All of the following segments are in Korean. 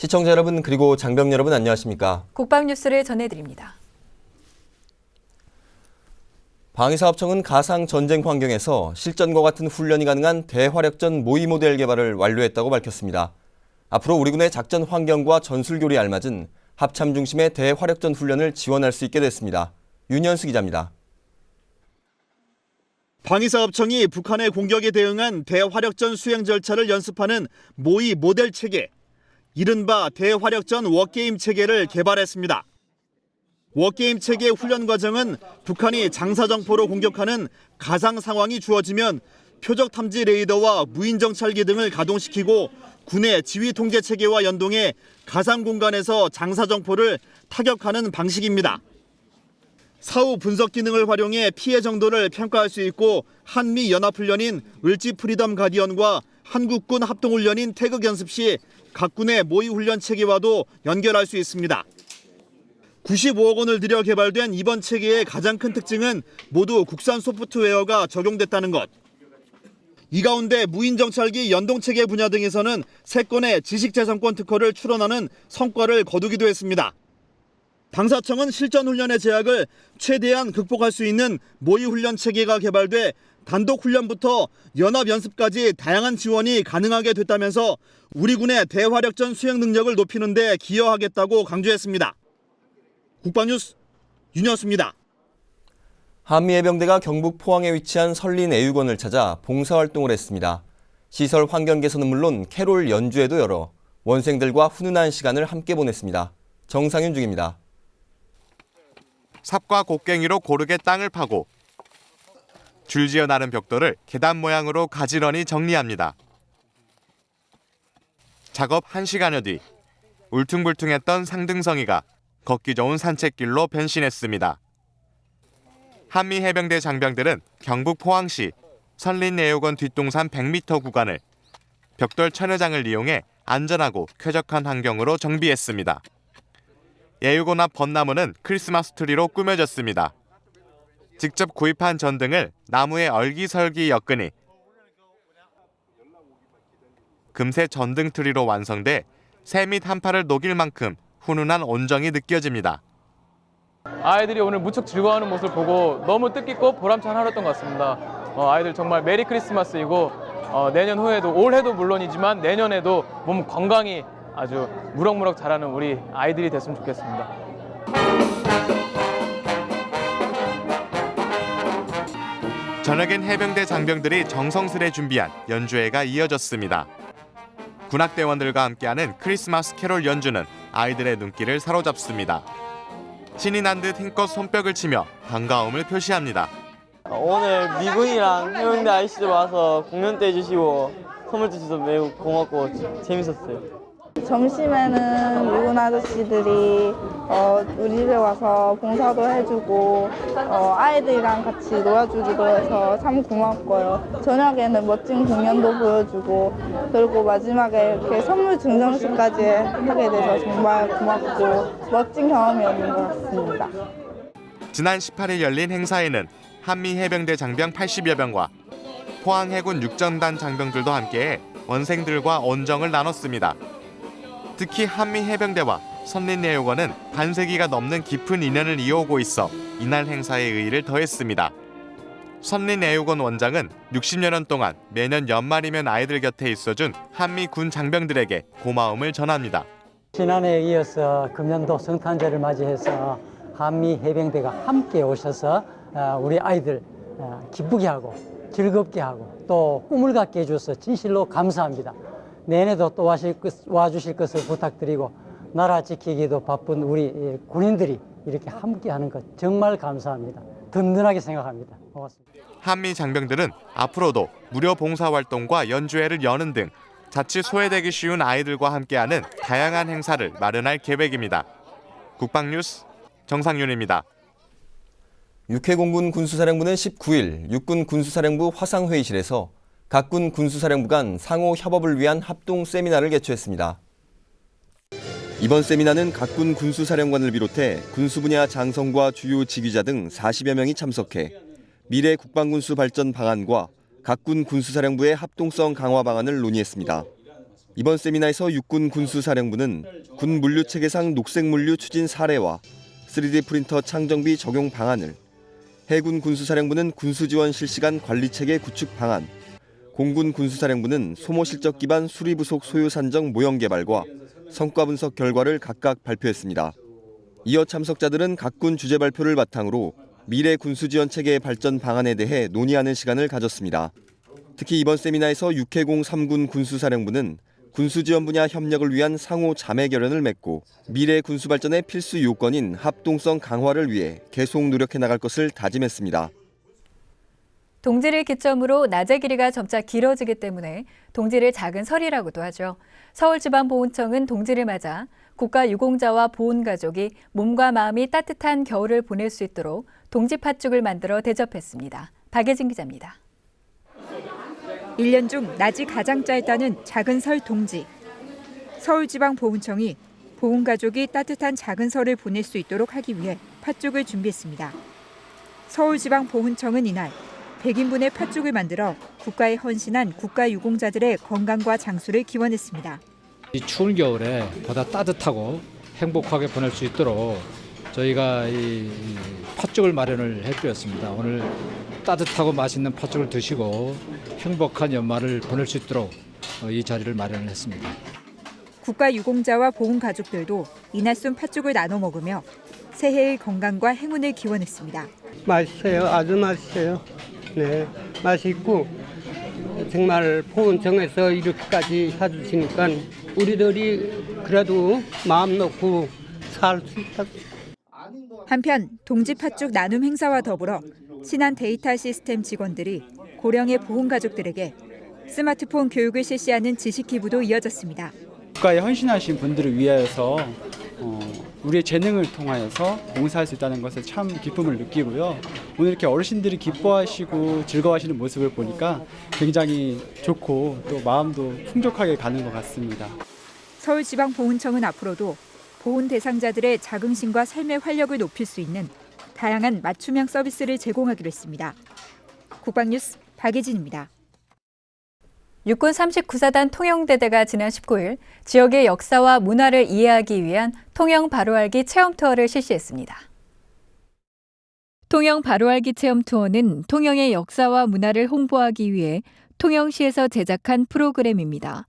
시청자 여러분 그리고 장병 여러분 안녕하십니까? 국방 뉴스를 전해드립니다. 방위사업청은 가상 전쟁 환경에서 실전과 같은 훈련이 가능한 대화력전 모의 모델 개발을 완료했다고 밝혔습니다. 앞으로 우리 군의 작전 환경과 전술 교리에 알맞은 합참 중심의 대화력전 훈련을 지원할 수 있게 됐습니다. 윤현수 기자입니다. 방위사업청이 북한의 공격에 대응한 대화력전 수행 절차를 연습하는 모의 모델 체계, 이른바 대화력전 워게임 체계를 개발했습니다. 워게임 체계 훈련 과정은 북한이 장사정포로 공격하는 가상 상황이 주어지면 표적 탐지 레이더와 무인 정찰기 등을 가동시키고 군의 지휘 통제 체계와 연동해 가상 공간에서 장사정포를 타격하는 방식입니다. 사후 분석 기능을 활용해 피해 정도를 평가할 수 있고 한미 연합훈련인 을지 프리덤 가디언과 한국군 합동훈련인 태극 연습 시 각 군의 모의 훈련 체계와도 연결할 수 있습니다. 95억 원을 들여 개발된 이번 체계의 가장 큰 특징은 모두 국산 소프트웨어가 적용됐다는 것. 이 가운데 무인 정찰기 연동 체계 분야 등에서는 3건의 지식재산권 특허를 출원하는 성과를 거두기도 했습니다. 방사청은 실전 훈련의 제약을 최대한 극복할 수 있는 모의 훈련 체계가 개발돼 단독 훈련부터 연합 연습까지 다양한 지원이 가능하게 됐다면서 우리 군의 대화력전 수행 능력을 높이는 데 기여하겠다고 강조했습니다. 국방뉴스 윤현수입니다. 한미해병대가 경북 포항에 위치한 설린애육원을 찾아 봉사활동을 했습니다. 시설 환경 개선은 물론 캐롤 연주회도 열어 원생들과 훈훈한 시간을 함께 보냈습니다. 정상윤 중입니다. 삽과 곡괭이로 고르게 땅을 파고 줄지어 나른 벽돌을 계단 모양으로 가지런히 정리합니다. 작업 1시간여 뒤 울퉁불퉁했던 상등성이가 걷기 좋은 산책길로 변신했습니다. 한미해병대 장병들은 경북 포항시 설린애육원 뒷동산 100m 구간을 벽돌 천여장을 이용해 안전하고 쾌적한 환경으로 정비했습니다. 애육원 앞 벚나무는 크리스마스 트리로 꾸며졌습니다. 직접 구입한 전등을 나무에 얼기설기 엮으니 금세 전등 트리로 완성돼 새 밑 한파를 녹일 만큼 훈훈한 온정이 느껴집니다. 아이들이 오늘 무척 즐거워하는 모습을 보고 너무 뜻깊고 보람찬 하루였던 것 같습니다. 아이들 정말 메리 크리스마스이고 내년 후에도 올해도 물론이지만 내년에도 몸 건강히 아주 무럭무럭 자라는 우리 아이들이 됐으면 좋겠습니다. 저녁엔 해병대 장병들이 정성스레 준비한 연주회가 이어졌습니다. 군악대원들과 함께하는 크리스마스 캐롤 연주는 아이들의 눈길을 사로잡습니다. 신이 난 듯 힘껏 손뼉을 치며 반가움을 표시합니다. 오늘 미군이랑 해병대 아이씨들 와서 공연도 해주시고 선물도 주셔서 매우 고맙고 재밌었어요. 점심에는 미군 아저씨들이 우리 집에 와서 봉사도 해주고 아이들이랑 같이 놀아주기도 해서 참 고맙고요. 저녁에는 멋진 공연도 보여주고 그리고 마지막에 이렇게 선물 증정식까지 하게 돼서 정말 고맙고 멋진 경험이었는 것 같습니다. 지난 18일 열린 행사에는 한미해병대 장병 80여 명과 포항해군 육전단 장병들도 함께해 원생들과 온정을 나눴습니다. 특히 한미해병대와 설린애육원은 반세기가 넘는 깊은 인연을 이어오고 있어 이날 행사의 의의를 더했습니다. 설린애육원 원장은 60여 년 동안 매년 연말이면 아이들 곁에 있어준 한미 군 장병들에게 고마움을 전합니다. 지난해에 이어서 금년도 성탄절을 맞이해서 한미 해병대가 함께 오셔서 우리 아이들 기쁘게 하고 즐겁게 하고 또 꿈을 갖게 해줘서 진실로 감사합니다. 내년에도 또 와주실 것을 부탁드리고 나라 지키기도 바쁜 우리 군인들이 이렇게 함께하는 것 정말 감사합니다. 든든하게 생각합니다. 고맙습니다. 한미 장병들은 앞으로도 무료 봉사활동과 연주회를 여는 등 자칫 소외되기 쉬운 아이들과 함께하는 다양한 행사를 마련할 계획입니다. 국방뉴스 정상윤입니다. 육해공군 군수사령부는 19일 육군 군수사령부 화상회의실에서 각 군 군수사령부 간 상호 협업을 위한 합동 세미나를 개최했습니다. 이번 세미나는 각 군 군수사령관을 비롯해 군수 분야 장성과 주요 직위자 등 40여 명이 참석해 미래 국방군수 발전 방안과 각 군 군수사령부의 합동성 강화 방안을 논의했습니다. 이번 세미나에서 육군 군수사령부는 군 물류체계상 녹색물류 추진 사례와 3D 프린터 창정비 적용 방안을, 해군 군수사령부는 군수지원 실시간 관리체계 구축 방안, 공군 군수사령부는 소모 실적 기반 수리부속 소요 산정 모형 개발과 성과 분석 결과를 각각 발표했습니다. 이어 참석자들은 각 군 주제 발표를 바탕으로 미래 군수지원 체계의 발전 방안에 대해 논의하는 시간을 가졌습니다. 특히 이번 세미나에서 6해공 3군 군수사령부는 군수지원 분야 협력을 위한 상호 자매 결연을 맺고 미래 군수 발전의 필수 요건인 합동성 강화를 위해 계속 노력해 나갈 것을 다짐했습니다. 동지를 기점으로 낮의 길이가 점차 길어지기 때문에 동지를 작은 설이라고도 하죠. 서울지방보훈청은 동지를 맞아 국가유공자와 보훈가족이 몸과 마음이 따뜻한 겨울을 보낼 수 있도록 동지 팥죽을 만들어 대접했습니다. 박예진 기자입니다. 1년 중 낮이 가장 짧다는 작은 설 동지. 서울지방보훈청이 보훈가족이 따뜻한 작은 설을 보낼 수 있도록 하기 위해 팥죽을 준비했습니다. 서울지방보훈청은 이날 100인분의 팥죽을 만들어 국가에 헌신한 국가유공자들의 건강과 장수를 기원했습니다. 이 추운 겨울에 보다 따뜻하고 행복하게 보낼 수 있도록 저희가 이 팥죽을 마련을 해드렸습니다. 오늘 따뜻하고 맛있는 팥죽을 드시고 행복한 연말을 보낼 수 있도록 이 자리를 마련을 했습니다. 국가유공자와 보훈가족들도 이날쏜 팥죽을 나눠 먹으며 새해의 건강과 행운을 기원했습니다. 맛있어요. 아주 맛있어요. 네, 맛있고 정말 보훈청에서 이렇게까지 해주시니까 우리들이 그래도 마음 놓고 살 수 있다. 한편 동지 팥죽 나눔 행사와 더불어 신한 데이터 시스템 직원들이 고령의 보훈가족들에게 스마트폰 교육을 실시하는 지식 기부도 이어졌습니다. 국가에 헌신하신 분들을 위해서 우리의 재능을 통하여서 봉사할 수 있다는 것에 참 기쁨을 느끼고요. 오늘 이렇게 어르신들이 기뻐하시고 즐거워하시는 모습을 보니까 굉장히 좋고 또 마음도 풍족하게 가는 것 같습니다. 서울지방보훈청은 앞으로도 보훈 대상자들의 자긍심과 삶의 활력을 높일 수 있는 다양한 맞춤형 서비스를 제공하기로 했습니다. 국방뉴스 박예진입니다. 육군 39사단 통영대대가 지난 19일 지역의 역사와 문화를 이해하기 위한 통영 바로알기 체험 투어를 실시했습니다. 통영 바로알기 체험 투어는 통영의 역사와 문화를 홍보하기 위해 통영시에서 제작한 프로그램입니다.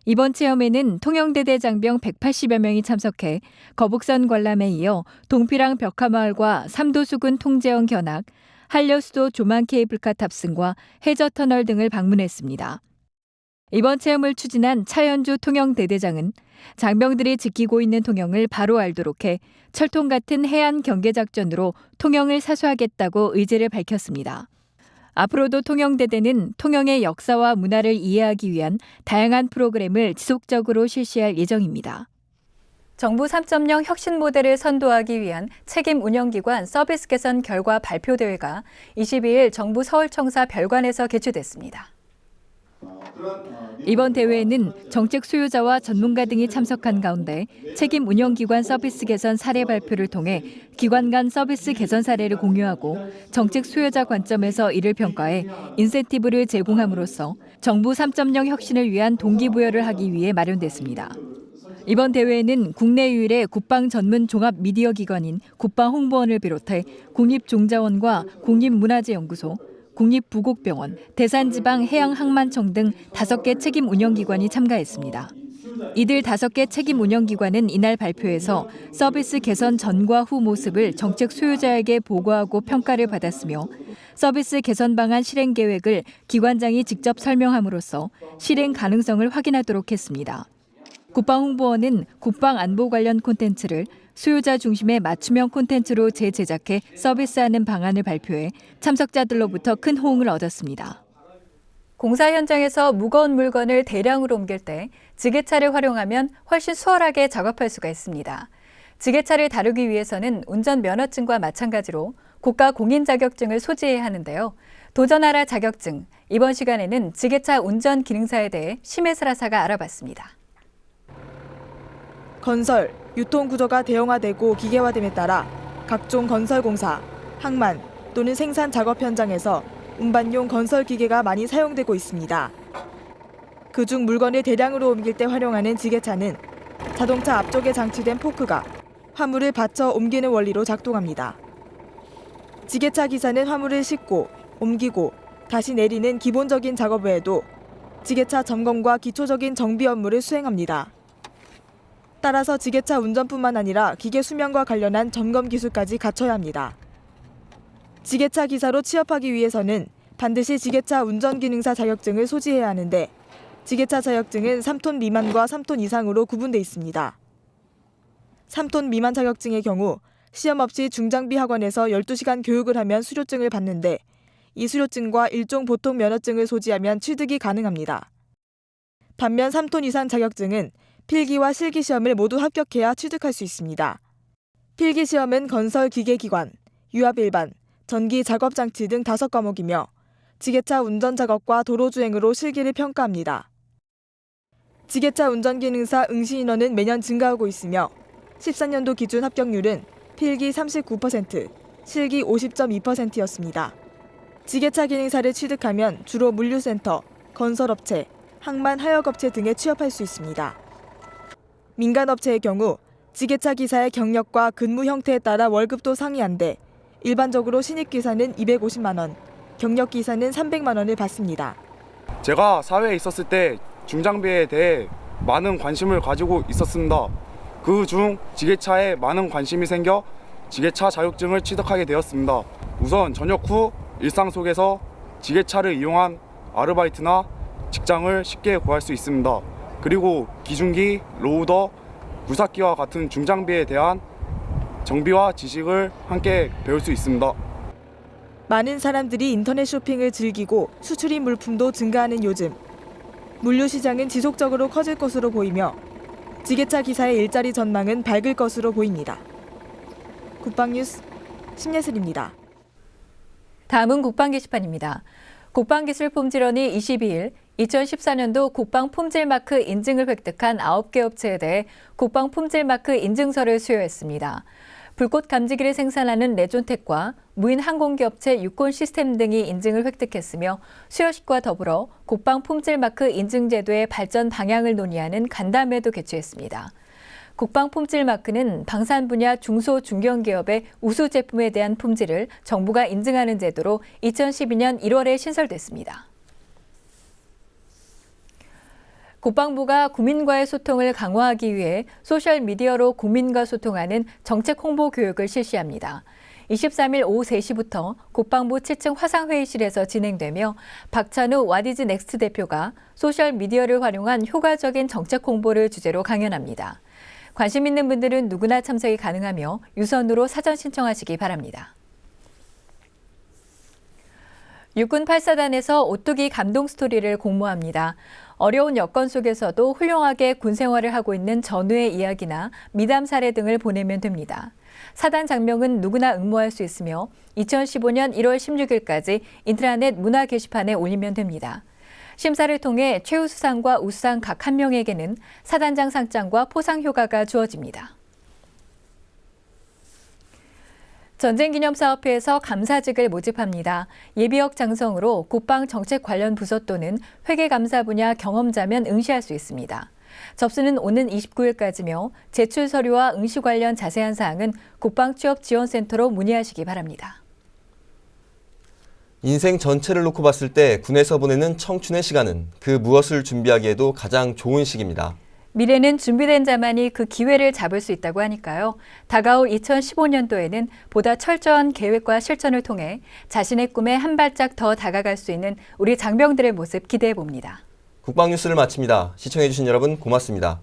이번 체험에는 통영대대 장병 180여 명이 참석해 거북선 관람에 이어 동피랑 벽화마을과 삼도수군 통제원 견학, 한려수도 조망 케이블카 탑승과 해저터널 등을 방문했습니다. 이번 체험을 추진한 차연주 통영대대장은 장병들이 지키고 있는 통영을 바로 알도록 해 철통 같은 해안 경계작전으로 통영을 사수하겠다고 의지를 밝혔습니다. 앞으로도 통영대대는 통영의 역사와 문화를 이해하기 위한 다양한 프로그램을 지속적으로 실시할 예정입니다. 정부 3.0 혁신 모델을 선도하기 위한 책임 운영기관 서비스 개선 결과 발표 대회가 22일 정부 서울청사 별관에서 개최됐습니다. 이번 대회에는 정책 수요자와 전문가 등이 참석한 가운데 책임 운영기관 서비스 개선 사례 발표를 통해 기관 간 서비스 개선 사례를 공유하고 정책 수요자 관점에서 이를 평가해 인센티브를 제공함으로써 정부 3.0 혁신을 위한 동기부여를 하기 위해 마련됐습니다. 이번 대회에는 국내 유일의 국방 전문 종합 미디어 기관인 국방홍보원을 비롯해 국립종자원과 국립문화재연구소, 국립부곡병원, 대산지방해양항만청 등 5개 책임 운영기관이 참가했습니다. 이들 5개 책임 운영기관은 이날 발표에서 서비스 개선 전과 후 모습을 정책 수요자에게 보고하고 평가를 받았으며 서비스 개선 방안 실행 계획을 기관장이 직접 설명함으로써 실행 가능성을 확인하도록 했습니다. 국방홍보원은 국방안보 관련 콘텐츠를 수요자 중심의 맞춤형 콘텐츠로 재제작해 서비스하는 방안을 발표해 참석자들로부터 큰 호응을 얻었습니다. 공사 현장에서 무거운 물건을 대량으로 옮길 때 지게차를 활용하면 훨씬 수월하게 작업할 수가 있습니다. 지게차를 다루기 위해서는 운전 면허증과 마찬가지로 국가 공인 자격증을 소지해야 하는데요. 도전하라 자격증, 이번 시간에는 지게차 운전 기능사에 대해 심혜슬 하사가 알아봤습니다. 건설, 유통 구조가 대형화되고 기계화됨에 따라 각종 건설 공사, 항만 또는 생산 작업 현장에서 운반용 건설 기계가 많이 사용되고 있습니다. 그중 물건을 대량으로 옮길 때 활용하는 지게차는 자동차 앞쪽에 장치된 포크가 화물을 받쳐 옮기는 원리로 작동합니다. 지게차 기사는 화물을 싣고 옮기고 다시 내리는 기본적인 작업 외에도 지게차 점검과 기초적인 정비 업무를 수행합니다. 따라서 지게차 운전뿐만 아니라 기계 수명과 관련한 점검 기술까지 갖춰야 합니다. 지게차 기사로 취업하기 위해서는 반드시 지게차 운전기능사 자격증을 소지해야 하는데 지게차 자격증은 3톤 미만과 3톤 이상으로 구분돼 있습니다. 3톤 미만 자격증의 경우 시험 없이 중장비 학원에서 12시간 교육을 하면 수료증을 받는데 이 수료증과 일종 보통 면허증을 소지하면 취득이 가능합니다. 반면 3톤 이상 자격증은 필기와 실기 시험을 모두 합격해야 취득할 수 있습니다. 필기 시험은 건설 기계기관, 유압 일반, 전기 작업장치 등 5과목이며 지게차 운전 작업과 도로 주행으로 실기를 평가합니다. 지게차 운전기능사 응시 인원은 매년 증가하고 있으며 14년도 기준 합격률은 필기 39%, 실기 50.2%였습니다. 지게차 기능사를 취득하면 주로 물류센터, 건설업체, 항만 하역업체 등에 취업할 수 있습니다. 민간업체의 경우 지게차 기사의 경력과 근무 형태에 따라 월급도 상이한데 일반적으로 신입기사는 250만 원, 경력기사는 300만 원을 받습니다. 제가 사회에 있었을 때 중장비에 대해 많은 관심을 가지고 있었습니다. 그중 지게차에 많은 관심이 생겨 지게차 자격증을 취득하게 되었습니다. 우선 전역 후 일상 속에서 지게차를 이용한 아르바이트나 직장을 쉽게 구할 수 있습니다. 그리고 기중기, 로우더, 굴삭기와 같은 중장비에 대한 정비와 지식을 함께 배울 수 있습니다. 많은 사람들이 인터넷 쇼핑을 즐기고 수출입 물품도 증가하는 요즘 물류 시장은 지속적으로 커질 것으로 보이며 지게차 기사의 일자리 전망은 밝을 것으로 보입니다. 국방뉴스 심예슬입니다. 다음은 국방 게시판입니다. 국방기술품질원이 22일 2014년도 국방품질마크 인증을 획득한 9개 업체에 대해 국방품질마크 인증서를 수여했습니다. 불꽃 감지기를 생산하는 레존텍과 무인 항공기 업체 유콘시스템 등이 인증을 획득했으며 수여식과 더불어 국방품질마크 인증제도의 발전 방향을 논의하는 간담회도 개최했습니다. 국방품질마크는 방산 분야 중소 중견기업의 우수 제품에 대한 품질을 정부가 인증하는 제도로 2012년 1월에 신설됐습니다. 국방부가 국민과의 소통을 강화하기 위해 소셜미디어로 국민과 소통하는 정책 홍보 교육을 실시합니다. 23일 오후 3시부터 국방부 7층 화상회의실에서 진행되며 박찬우 와디즈 넥스트 대표가 소셜미디어를 활용한 효과적인 정책 홍보를 주제로 강연합니다. 관심 있는 분들은 누구나 참석이 가능하며 유선으로 사전 신청하시기 바랍니다. 육군 8사단에서 오뚜기 감동 스토리를 공모합니다. 어려운 여건 속에서도 훌륭하게 군 생활을 하고 있는 전우의 이야기나 미담 사례 등을 보내면 됩니다. 사단 장명은 누구나 응모할 수 있으며 2015년 1월 16일까지 인트라넷 문화 게시판에 올리면 됩니다. 심사를 통해 최우수상과 우수상 각 1명에게는 사단장 상장과 포상 효과가 주어집니다. 전쟁기념사업회에서 감사직을 모집합니다. 예비역 장성으로 국방정책 관련 부서 또는 회계감사 분야 경험자면 응시할 수 있습니다. 접수는 오는 29일까지며 제출 서류와 응시 관련 자세한 사항은 국방취업지원센터로 문의하시기 바랍니다. 인생 전체를 놓고 봤을 때 군에서 보내는 청춘의 시간은 그 무엇을 준비하기에도 가장 좋은 시기입니다. 미래는 준비된 자만이 그 기회를 잡을 수 있다고 하니까요. 다가올 2015년도에는 보다 철저한 계획과 실천을 통해 자신의 꿈에 한 발짝 더 다가갈 수 있는 우리 장병들의 모습 기대해 봅니다. 국방뉴스를 마칩니다. 시청해주신 여러분 고맙습니다.